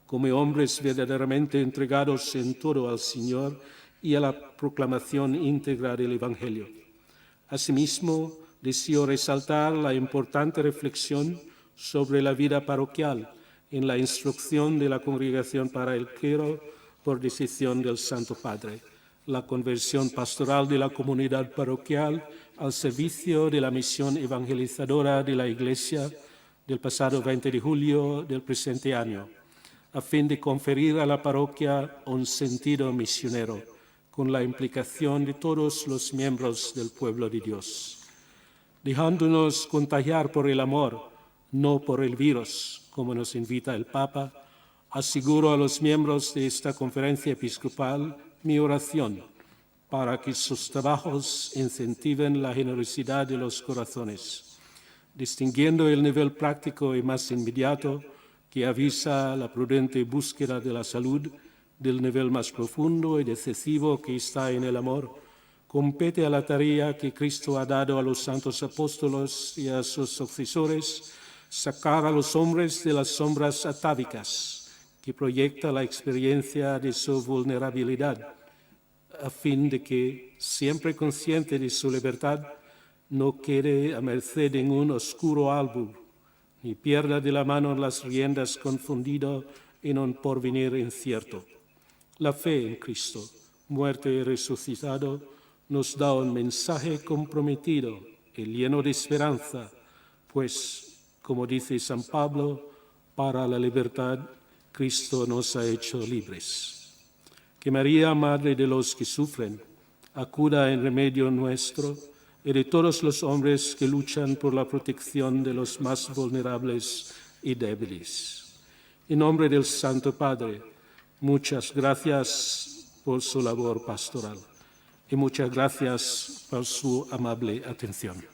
como hombres verdaderamente entregados en todo al Señor y a la proclamación íntegra del Evangelio. Asimismo, deseo resaltar la importante reflexión sobre la vida parroquial en la instrucción de la Congregación para el Clero por decisión del Santo Padre, la conversión pastoral de la comunidad parroquial al servicio de la misión evangelizadora de la Iglesia del pasado 20 de julio del presente año, a fin de conferir a la parroquia un sentido misionero, con la implicación de todos los miembros del pueblo de Dios. Dejándonos contagiar por el amor, no por el virus, como nos invita el Papa, aseguro a los miembros de esta conferencia episcopal mi oración para que sus trabajos incentiven la generosidad de los corazones, distinguiendo el nivel práctico y más inmediato que avisa la prudente búsqueda de la salud del nivel más profundo y decisivo que está en el amor. Compete a la tarea que Cristo ha dado a los santos apóstolos y a sus sucesores sacar a los hombres de las sombras atávicas que proyecta la experiencia de su vulnerabilidad, a fin de que, siempre consciente de su libertad, no quede a merced de un oscuro albur, ni pierda de la mano las riendas confundido en un porvenir incierto. La fe en Cristo, muerto y resucitado, nos da un mensaje comprometido y lleno de esperanza, pues, como dice San Pablo, para la libertad Cristo nos ha hecho libres. Que María, Madre de los que sufren, acuda en remedio nuestro y de todos los hombres que luchan por la protección de los más vulnerables y débiles. En nombre del Santo Padre, muchas gracias por su labor pastoral y muchas gracias por su amable atención.